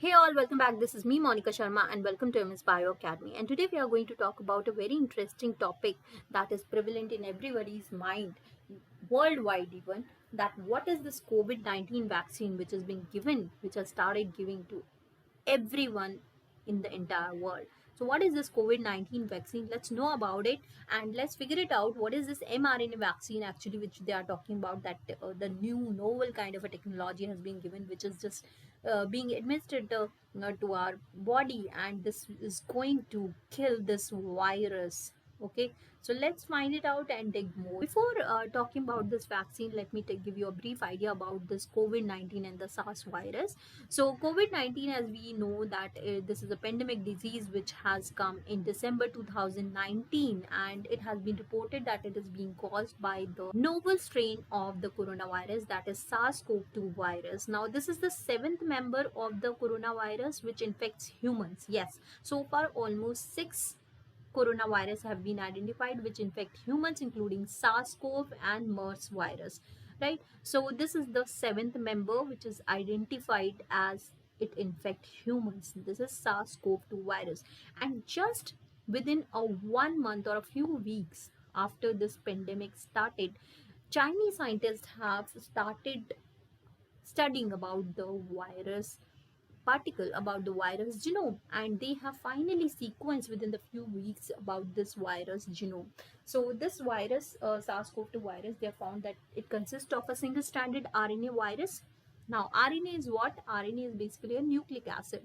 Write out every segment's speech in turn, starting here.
Hey all, welcome back. This is me, Monica Sharma, and welcome to MS Bio Academy. And today we are going to talk about a very interesting topic that is prevalent in everybody's mind, worldwide even, that what is this COVID-19 vaccine which has been given, which has started giving to everyone in the entire world. So what is this COVID-19 vaccine? Let's know about it and let's figure it out. What is this mRNA vaccine actually which they are talking about, that the new novel kind of a technology has been given, which is just being administered to our body, and this is going to kill this virus. Okay, so let's find it out and dig more. Before talking about this vaccine, let me give you a brief idea about this COVID-19 and the SARS virus. So COVID-19, as we know that this is a pandemic disease which has come in December 2019, and it has been reported that it is being caused by the novel strain of the coronavirus, that is SARS CoV-2 virus. Now this is the seventh member of the coronavirus which infects humans. Yes, so far almost 6 coronavirus have been identified which infect humans, including SARS-CoV and MERS virus, right? So this is the seventh member which is identified as it infect humans. This is SARS-CoV-2 virus, and just within a 1 month or a few weeks after this pandemic started, Chinese scientists have started studying about the virus particle, about the virus genome, and they have finally sequenced within the few weeks about this virus genome. So this virus, SARS-CoV-2 virus, they have found that it consists of a single stranded RNA virus. Now RNA is what? RNA is basically a nucleic acid.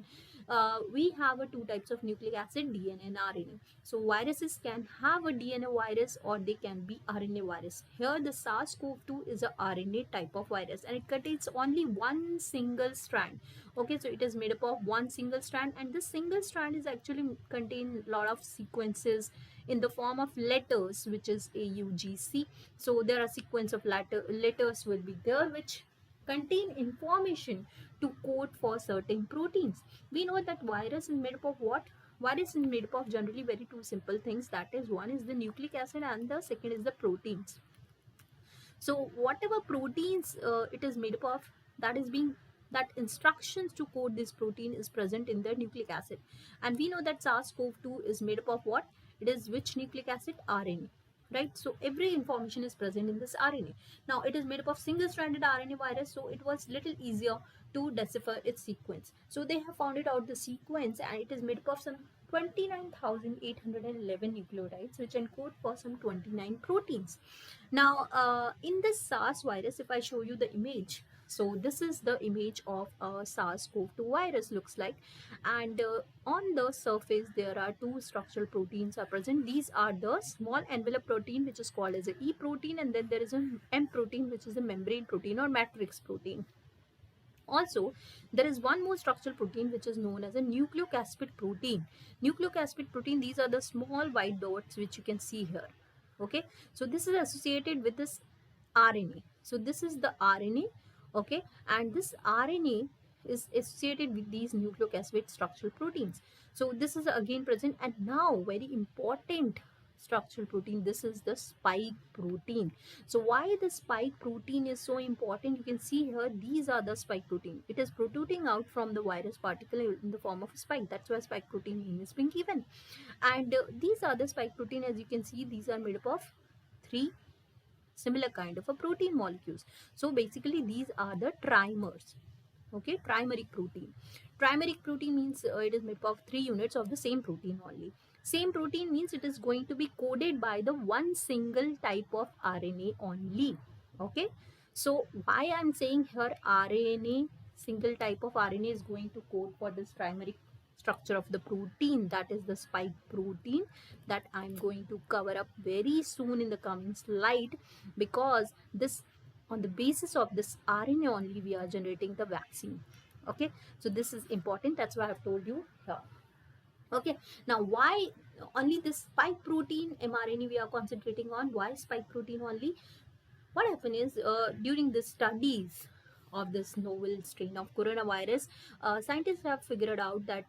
We have two types of nucleic acid, DNA and RNA. So viruses can have a DNA virus or they can be RNA virus. Here the SARS-CoV-2 is a RNA type of virus, and it contains only one single strand. Okay, so it is made up of one single strand, and this single strand is actually contain a lot of sequences in the form of letters, which is AUGC. So there are sequence of letters will be there which contain information to code for certain proteins. We know that virus is made up of what? Virus is made up of generally very two simple things, that is, one is the nucleic acid and the second is the proteins. So whatever proteins it is made up of, that instructions to code this protein is present in the nucleic acid. And we know that SARS-CoV-2 is made up of what? It is which nucleic acid? RNA, right? So every information is present in this RNA. Now it is made up of single stranded RNA virus, so it was little easier to decipher its sequence. So they have found it out the sequence, and it is made up of some 29,811 nucleotides which encode for some 29 proteins. Now in this SARS virus, if I show you the image, so this is the image of a SARS-CoV-2 virus looks like, and on the surface there are two structural proteins are present. These are the small envelope protein which is called as a E protein, and then there is an M protein which is a membrane protein or matrix protein. Also, there is one more structural protein which is known as a nucleic acid protein. Nucleic acid protein, these are the small white dots which you can see here. Okay, so this is associated with this RNA. So this is the RNA, okay, and this RNA is associated with these nucleic acid structural proteins. So this is again present, and now very important structural protein, this is the spike protein. So why the spike protein is so important? You can see here, these are the spike protein. It is protruding out from the virus particle in the form of a spike. That's why spike protein name is being given. And these are the spike protein. As you can see, these are made up of three similar kind of a protein molecules. So basically these are the trimers. Okay, trimeric protein. Trimeric protein means it is made up of 3 units of the same protein only. Same protein means it is going to be coded by the one single type of RNA only. Okay, so why I'm saying here RNA, single type of RNA is going to code for this trimeric structure of the protein, that is the spike protein, that I'm going to cover up very soon in the coming slide, because this, on the basis of this RNA only we are generating the vaccine. Okay, so this is important, that's why I've told you here. Okay, now why only this spike protein mRNA we are concentrating on? Why spike protein only? What happened is during the studies of this novel strain of coronavirus, scientists have figured out that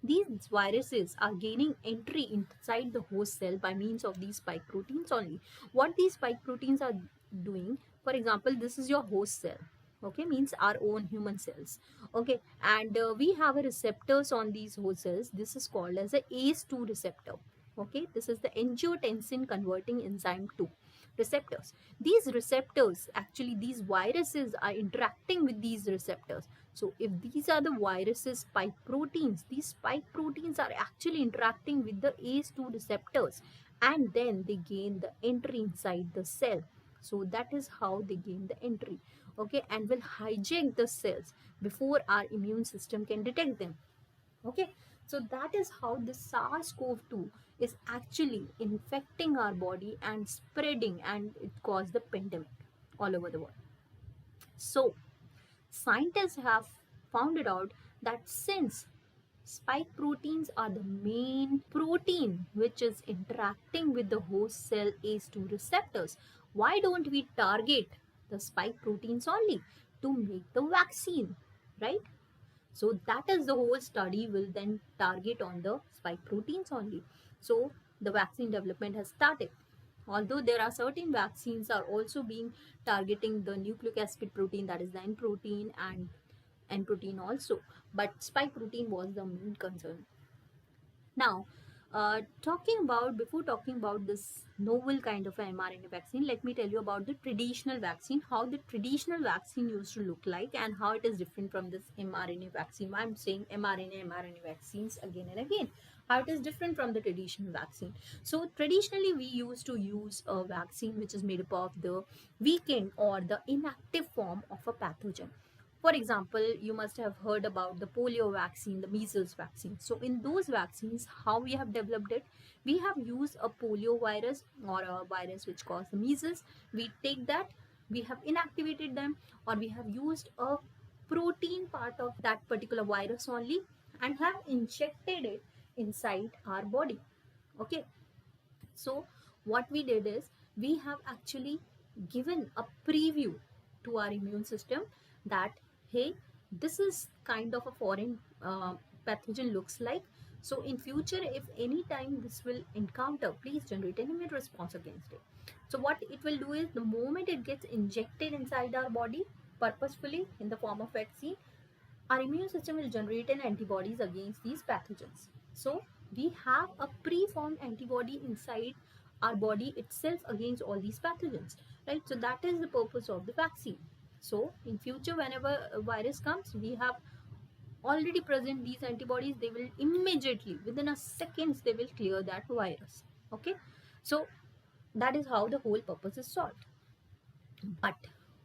these viruses are gaining entry inside the host cell by means of these spike proteins only. What these spike proteins are doing, for example, this is your host cell. okay, means our own human cells, okay. And we have a receptors on these host cells. This is called as a ACE2 receptor, okay. This is the angiotensin converting enzyme 2 receptors. These receptors, actually these viruses are interacting with these receptors. So if these are the viruses spike proteins, these spike proteins are actually interacting with the ACE2 receptors, and then they gain the entry inside the cell. So that is how they gain the entry, okay, and will hijack the cells before our immune system can detect them, okay. So that is how the SARS-CoV-2 is actually infecting our body and spreading, and it caused the pandemic all over the world. So scientists have found it out that since spike proteins are the main protein which is interacting with the host cell ACE2 receptors, why don't we target the spike proteins only to make the vaccine, right? So that is the whole study will then target on the spike proteins only. So the vaccine development has started. Although there are certain vaccines are also being targeting the nucleic acid protein, that is the N protein and N protein also, but spike protein was the main concern. Now, before talking about this novel kind of a mRNA vaccine, let me tell you about the traditional vaccine, how the traditional vaccine used to look like, and how it is different from this mRNA vaccine. I'm saying mRNA vaccines again and again. How it is different from the traditional vaccine. So traditionally, we used to use a vaccine which is made up of the weakened or the inactive form of a pathogen. For example, you must have heard about the polio vaccine, the measles vaccine. So in those vaccines, how we have developed it, we have used a polio virus or a virus which causes the measles. We take that, we have inactivated them, or we have used a protein part of that particular virus only and have injected it inside our body, okay. So what we did is we have actually given a preview to our immune system that, hey, this is kind of a foreign pathogen looks like. So in future, if any time this will encounter, please generate an immune response against it. So what it will do is the moment it gets injected inside our body purposefully in the form of vaccine, our immune system will generate an antibodies against these pathogens. So we have a preformed antibody inside our body itself against all these pathogens, right? So that is the purpose of the vaccine. So in future, whenever a virus comes, we have already present these antibodies. They will immediately, within a seconds, they will clear that virus, okay. So that is how the whole purpose is solved. But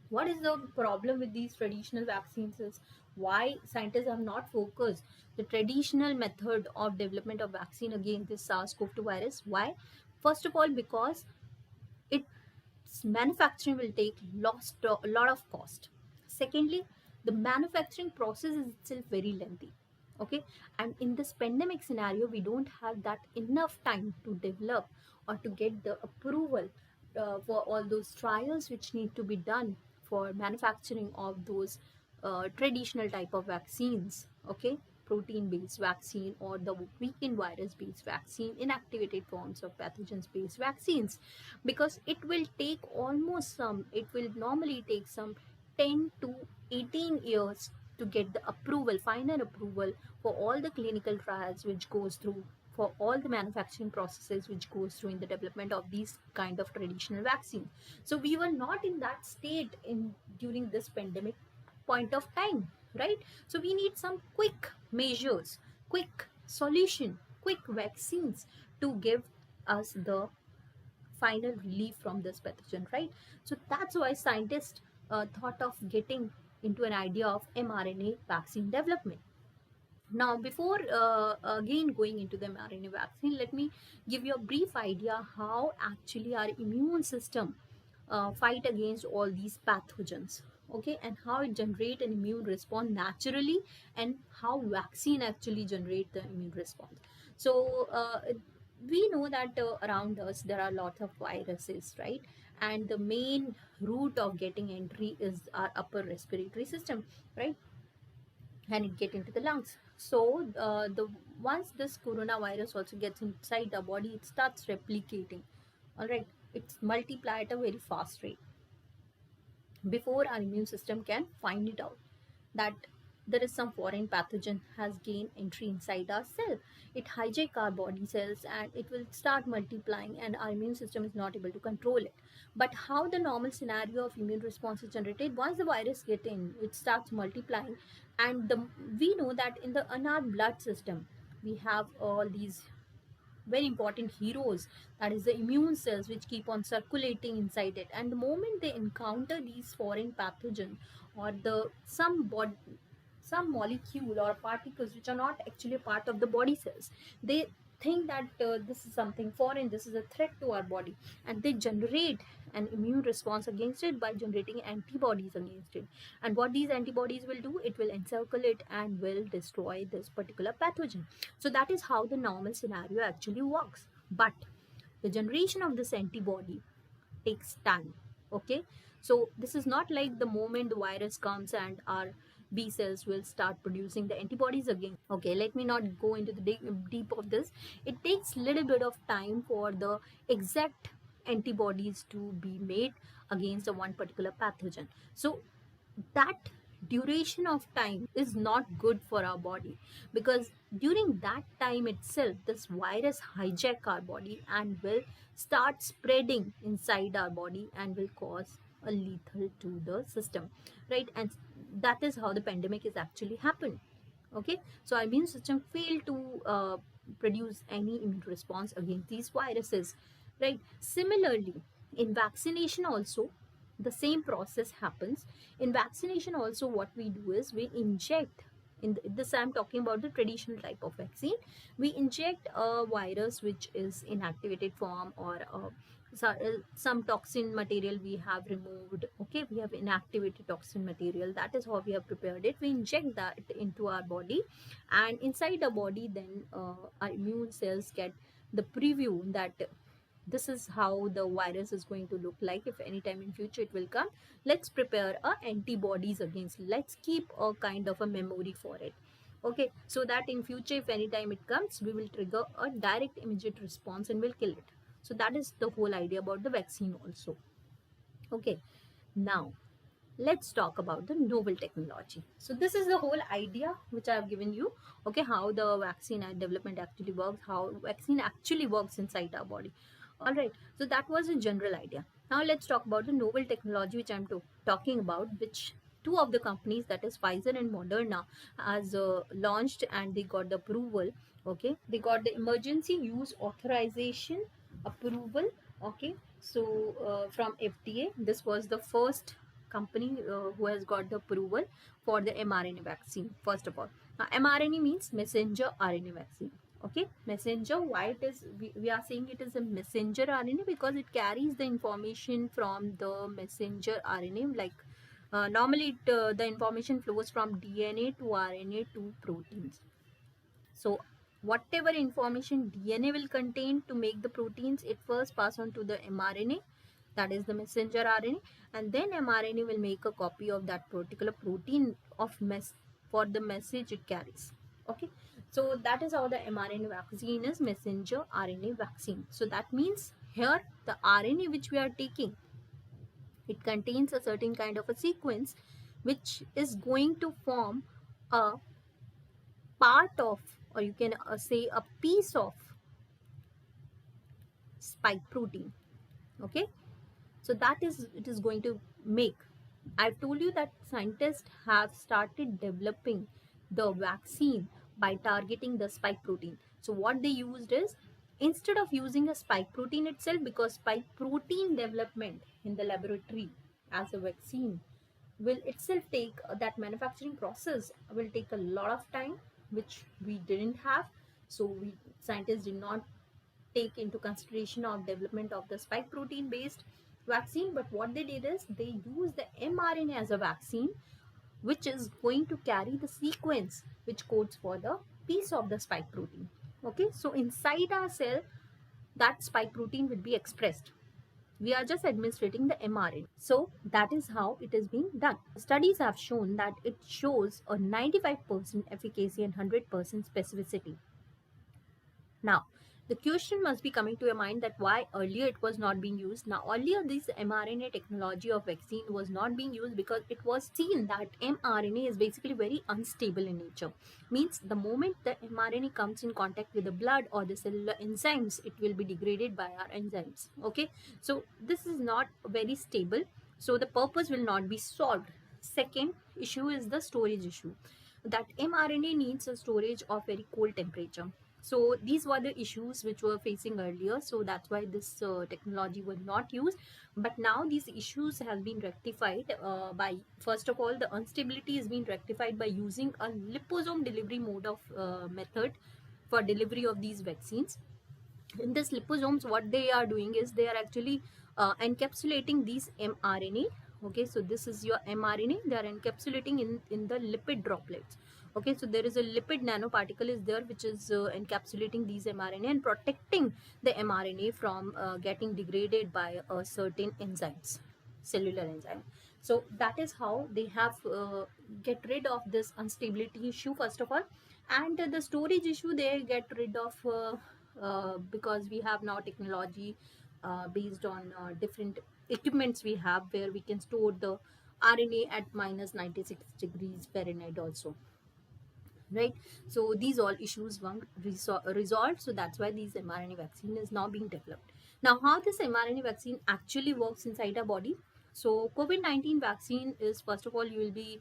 what is the problem with these traditional vaccines is why scientists have not focused the traditional method of development of vaccine against this SARS-CoV-2 virus. Why? First of all, because its manufacturing will take a lot of cost. Secondly, the manufacturing process is itself very lengthy. Okay, and in this pandemic scenario, we don't have that enough time to develop or to get the approval for all those trials which need to be done for manufacturing of those traditional type of vaccines. Okay, protein based vaccine or the weakened virus based vaccine, inactivated forms of pathogens based vaccines, because it will take almost it will normally take some 10 to 18 years to get the approval, final approval for all the clinical trials which goes through, for all the manufacturing processes which goes through in the development of these kind of traditional vaccines. So we were not in that state in during this pandemic point of time, right? So we need some quick measures, quick solution, quick vaccines to give us the final relief from this pathogen, right? So that's why scientists thought of getting into an idea of mRNA vaccine development. Now, before again going into the mRNA vaccine, let me give you a brief idea how actually our immune system fight against all these pathogens, okay, and how it generate an immune response naturally, and how vaccine actually generate the immune response. So we know that around us there are lots of viruses, right? And the main route of getting entry is our upper respiratory system, right? And it get into the lungs. So the once this coronavirus also gets inside the body, it starts replicating. All right, it's multiply at a very fast rate. before our immune system can find it out that there is some foreign pathogen has gained entry inside our cell. It hijack our body cells and it will start multiplying, and our immune system is not able to control it. But how the normal scenario of immune response is generated? Once the virus get in, it starts multiplying, and we know that in our blood system we have all these very important heroes, that is the immune cells, which keep on circulating inside it. And the moment they encounter these foreign pathogen or some molecule or particles which are not actually a part of the body cells, they think that this is something foreign, this is a threat to our body, and they generate an immune response against it by generating antibodies against it. And what these antibodies will do, it will encircle it and will destroy this particular pathogen. So that is how the normal scenario actually works. But the generation of this antibody takes time. Okay, so this is not like the moment the virus comes and our B cells will start producing the antibodies again. Okay, let me not go into the deep of this. It takes little bit of time for the exact antibodies to be made against the one particular pathogen. So that duration of time is not good for our body, because during that time itself this virus hijack our body and will start spreading inside our body and will cause a lethal to the system, right? And that is how the pandemic is actually happened. Okay, so our immune system failed to produce any immune response against these viruses, right? Similarly, in vaccination also the same process happens. In vaccination also, what we do is we inject, this I'm talking about the traditional type of vaccine, we inject a virus which is inactivated form, or some toxin material we have removed. Okay, we have inactivated toxin material, that is how we have prepared it. We inject that into our body, and inside the body then our immune cells get the preview that this is how the virus is going to look like if anytime in future it will come. Let's prepare antibodies against, let's keep a kind of a memory for it. Okay, so that in future if anytime it comes, we will trigger a direct immediate response and will kill it. So that is the whole idea about the vaccine also. Okay, now let's talk about the novel technology. So this is the whole idea which I have given you. Okay, how the vaccine development actually works, how vaccine actually works inside our body. All right, so that was a general idea. Now let's talk about the novel technology which I'm talking about, which two of the companies, that is Pfizer and Moderna, has launched and they got the approval. Okay, they got the emergency use authorization approval. Okay, so from FDA, this was the first company who has got the approval for the mRNA vaccine. First of all, now mRNA means messenger RNA vaccine. Okay, messenger, why it is, we are saying it is a messenger RNA because it carries the information from the messenger RNA, like normally the information flows from DNA to RNA to proteins. So whatever information DNA will contain to make the proteins, it first pass on to the mRNA, that is the messenger RNA, and then mRNA will make a copy of that particular protein of for the message it carries. Okay, so that is how the mRNA vaccine is messenger RNA vaccine. So that means here the RNA which we are taking, it contains a certain kind of a sequence which is going to form a part of, or you can say a piece of spike protein. Okay, so that is, it is going to make, I've told you that scientists have started developing the vaccine by targeting the spike protein. So what they used is, instead of using a spike protein itself, because spike protein development in the laboratory as a vaccine will itself take that manufacturing process will take a lot of time, which we didn't have. So we scientists did not take into consideration of development of the spike protein based vaccine. But what they did is they used the mRNA as a vaccine, which is going to carry the sequence which codes for the piece of the spike protein. Okay, so inside our cell that spike protein will be expressed. We are just administrating the mRNA. So that is how it is being done. Studies have shown that it shows a 95% efficacy and 100% specificity. Now The question must be coming to your mind that why earlier it was not being used. Now earlier this mRNA technology of vaccine was not being used because it was seen that mRNA is basically very unstable in nature. Means the moment the mRNA comes in contact with the blood or the cellular enzymes, it will be degraded by our enzymes. Okay, so this is not very stable, so the purpose will not be solved. Second issue is the storage issue, that mRNA needs a storage of very cold temperature. So these were the issues which were facing earlier, so that's why this technology was not used. But now these issues have been rectified by, first of all, the instability is being rectified by using a liposome delivery mode of method for delivery of these vaccines. In this liposomes, what they are doing is they are actually encapsulating these mRNA. Okay, so this is your mRNA. They are encapsulating in the lipid droplets. Okay, so there is a lipid nanoparticle is there which is encapsulating these mRNA and protecting the mRNA from getting degraded by certain enzymes, cellular enzyme. So that is how they have get rid of this instability issue first of all, and the storage issue they get rid of because we have now technology based on different equipments we have, where we can store the RNA at minus 96 degrees Fahrenheit also, right? So these all issues weren't resolved, so that's why these mRNA vaccine is now being developed. Now how this mRNA vaccine actually works inside our body? So COVID-19 vaccine is, first of all, you will be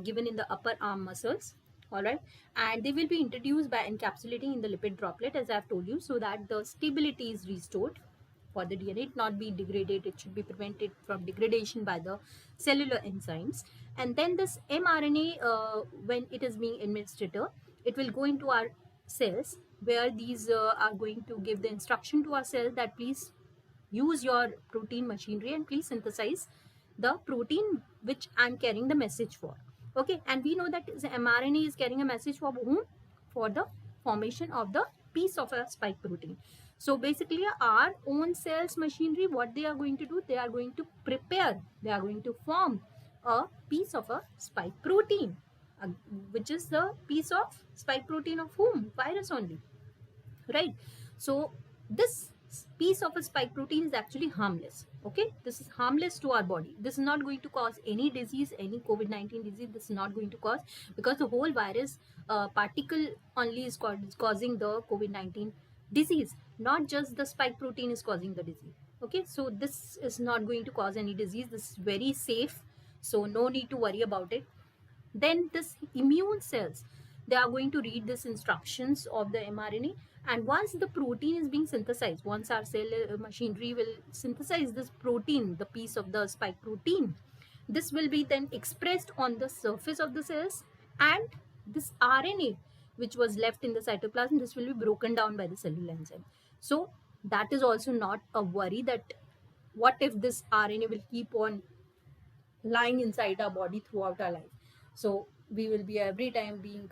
given in the upper arm muscles, all right, and they will be introduced by encapsulating in the lipid droplet, as I've told you, so that the stability is restored for the DNA, it not be degraded, it should be prevented from degradation by the cellular enzymes. And then this mRNA, when it is being administered, it will go into our cells, where these are going to give the instruction to our cells that please use your protein machinery and please synthesize the protein which I'm carrying the message for. Okay, and we know that the mRNA is carrying a message for whom? For the formation of the piece of a spike protein. So basically our own cells machinery, what they are going to do, they are going to prepare, they are going to form a piece of a spike protein, which is the piece of spike protein of whom? Virus only, right? So this piece of a spike protein is actually harmless. Okay, this is harmless to our body. This is not going to cause any disease, any COVID-19 disease. This is not going to cause, because the whole virus particle only is causing the COVID-19 disease, not just the spike protein is causing the disease. Okay, so this is not going to cause any disease. This is very safe, so no need to worry about it. Then this immune cells, they are going to read this instructions of the mRNA, and once the protein is being synthesized, once our cell machinery will synthesize this protein, the piece of the spike protein, this will be then expressed on the surface of the cells, and this RNA which was left in the cytoplasm, this will be broken down by the cellular enzyme. So that is also not a worry, that what if this RNA will keep on lying inside our body throughout our life. So we will be every time being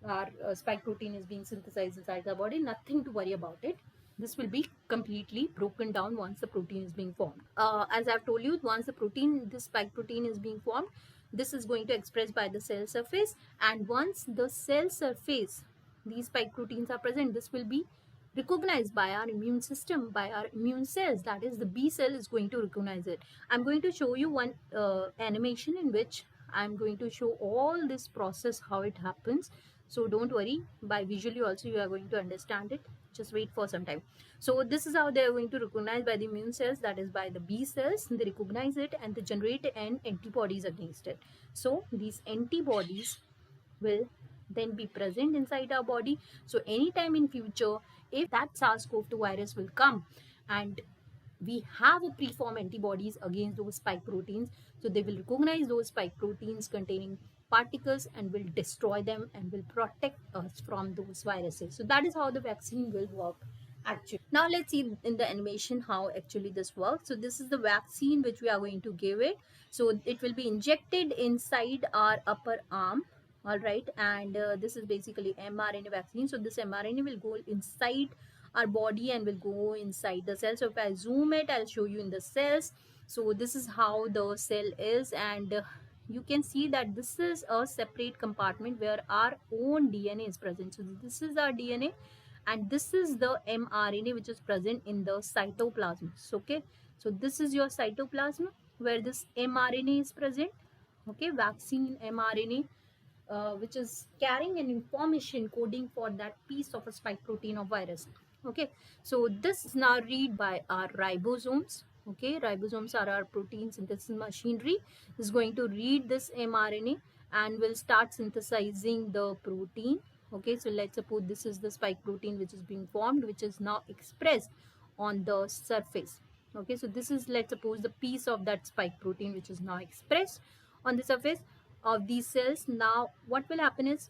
our spike protein is being synthesized inside our body, nothing to worry about it. This will be completely broken down once the protein is being formed. As I've told you, once the protein, this spike protein is being formed, this is going to express by the cell surface, and once the cell surface, these spike proteins are present, this will be recognized by our immune system, by our immune cells, that is the B cell is going to recognize it. I'm going to show you one animation in which I'm going to show all this process, how it happens. So don't worry, by visually also you are going to understand it. Just wait for some time. So this is how they are going to recognize by the immune cells, that is by the B cells. They recognize it and they generate an antibodies against it. So these antibodies will then be present inside our body. So anytime in future, if that SARS CoV-2 virus will come and we have a preformed antibodies against those spike proteins, so they will recognize those spike proteins containing particles and will destroy them and will protect us from those viruses. So that is how the vaccine will work actually. Now let's see in the animation how actually this works. So this is the vaccine which we are going to give it. So it will be injected inside our upper arm, all right, and this is basically mRNA vaccine. So this mRNA will go inside our body and will go inside the cell. So if I zoom it, I'll show you in the cells. So this is how the cell is, and you can see that this is a separate compartment where our own DNA is present. So this is our DNA, and this is the mRNA which is present in the cytoplasm. Okay, so this is your cytoplasm where this mRNA is present. Okay, vaccine mRNA, which is carrying an information coding for that piece of a spike protein of virus. Okay, so this is now read by our ribosomes. Okay, ribosomes are our protein synthesis machinery. Is going to read this mRNA and will start synthesizing the protein. Okay, so let's suppose this is the spike protein which is being formed, which is now expressed on the surface. Okay, so this is, let's suppose, the piece of that spike protein which is now expressed on the surface of these cells. Now what will happen is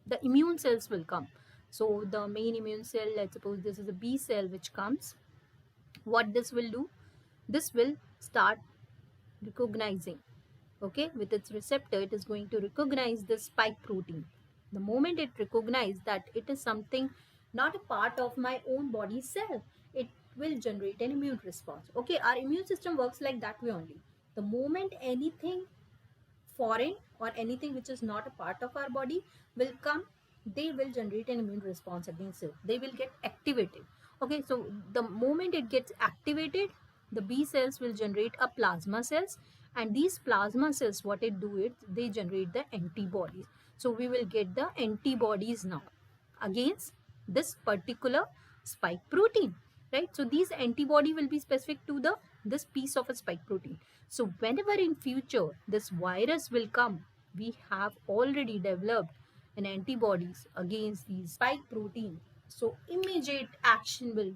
the immune cells will come. So the main immune cell, let's suppose this is a B cell which comes. What this will do, this will start recognizing, okay, with its receptor, it is going to recognize the spike protein. The moment it recognizes that it is something not a part of my own body cell, it will generate an immune response. Okay, our immune system works like that way only. The moment anything foreign or anything which is not a part of our body will come, they will generate an immune response against it. They will get activated. Okay, so the moment it gets activated, the B cells will generate a plasma cells, and these plasma cells, what it do, it they generate the antibodies. So we will get the antibodies now against this particular spike protein, right? So these antibody will be specific to the this piece of a spike protein. So whenever in future this virus will come, we have already developed an antibodies against these spike protein. So immediate action will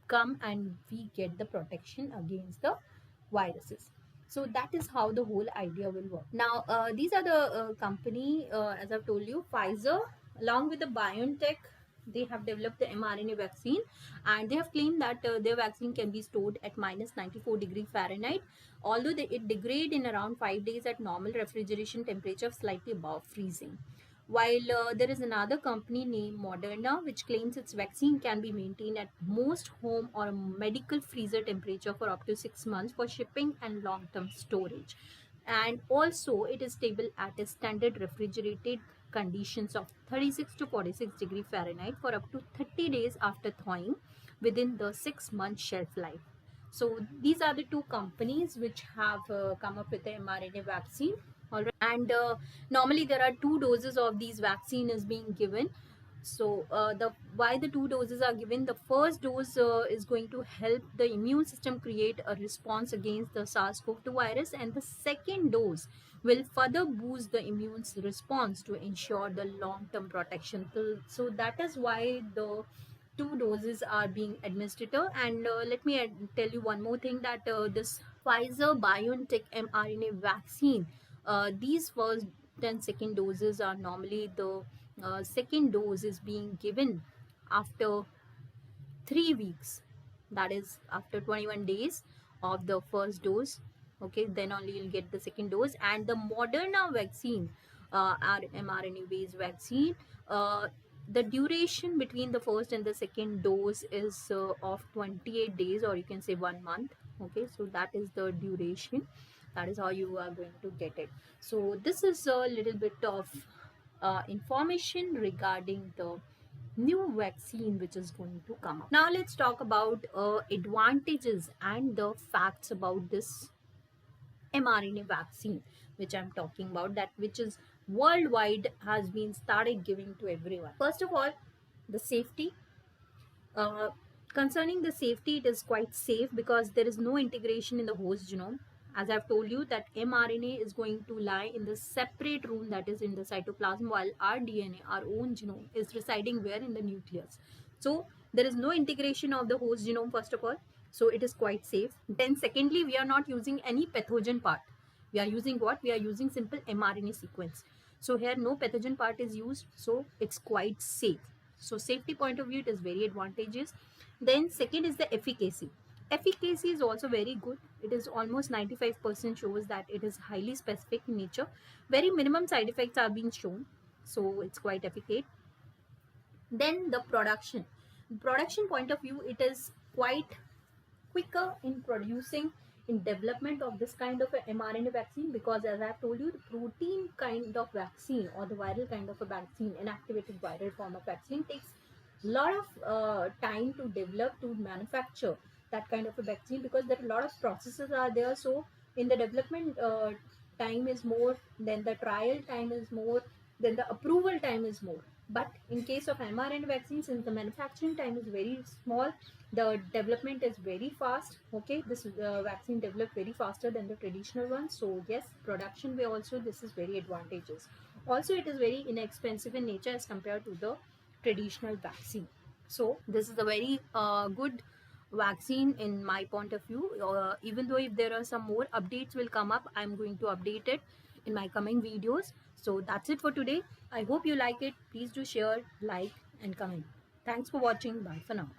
come and we get the protection against the viruses. So that is how the whole idea will work. Now these are the company, as I've told you, Pfizer along with the BioNTech, they have developed the mRNA vaccine, and they have claimed that their vaccine can be stored at minus 94 degree Fahrenheit, although it degrade in around 5 days at normal refrigeration temperature slightly above freezing. While there is another company named Moderna which claims its vaccine can be maintained at most home or medical freezer temperature for up to 6 months for shipping and long-term storage. And also it is stable at a standard refrigerated conditions of 36 to 46 degree Fahrenheit for up to 30 days after thawing within the 6-month shelf life. So these are the two companies which have come up with the mRNA vaccine. All right, and normally there are 2 doses of these vaccine is being given. So the why the 2 doses are given, the first dose is going to help the immune system create a response against the SARS CoV-2 virus, and the second dose will further boost the immune response to ensure the long-term protection. So that is why the 2 doses are being administered. And let me tell you one more thing, that this Pfizer BioNTech mRNA vaccine, these first and second doses are normally the second dose is being given after 3 weeks, that is after 21 days of the first dose. Okay, then only you'll get the second dose. And the Moderna vaccine, our mRNA based vaccine, the duration between the first and the second dose is of 28 days, or you can say 1 month. Okay, so that is the duration, that is how you are going to get it. So this is a little bit of information regarding the new vaccine which is going to come up. Now let's talk about advantages and the facts about this mRNA vaccine which I'm talking about, that which is worldwide has been started giving to everyone. First of all, the safety. uh, Concerning the safety, it is quite safe because there is no integration in the host genome. As I've told you, that mRNA is going to lie in the separate room, that is in the cytoplasm, while our DNA, our own genome, is residing where? In the nucleus. So there is no integration of the host genome, first of all. So it is quite safe. Then secondly, we are not using any pathogen part. We are using what? We are using simple mRNA sequence. So here no pathogen part is used. So it's quite safe. So safety point of view, it is very advantageous. Then second is the efficacy. Efficacy is also very good. It is almost 95% shows that it is highly specific in nature. Very minimum side effects are being shown. So it's quite efficacious. Then the production point of view, it is quite quicker in producing, in development of this kind of a mRNA vaccine, because as I have told you, the protein kind of vaccine or the viral kind of a vaccine, inactivated viral form of vaccine, takes lot of time to develop, to manufacture that kind of a vaccine, because there are a lot of processes are there. So in the development time is more, then the trial time is more, then the approval time is more. But in case of mRNA vaccine, since the manufacturing time is very small, the development is very fast. Okay, this vaccine developed very faster than the traditional one. So yes, production way also this is very advantageous. Also, it is very inexpensive in nature as compared to the traditional vaccine. So this is a very good vaccine in my point of view. Even though if there are some more updates will come up, I'm going to update it in my coming videos. So that's it for today. I hope you like it. Please do share, like and comment. Thanks for watching. Bye for now.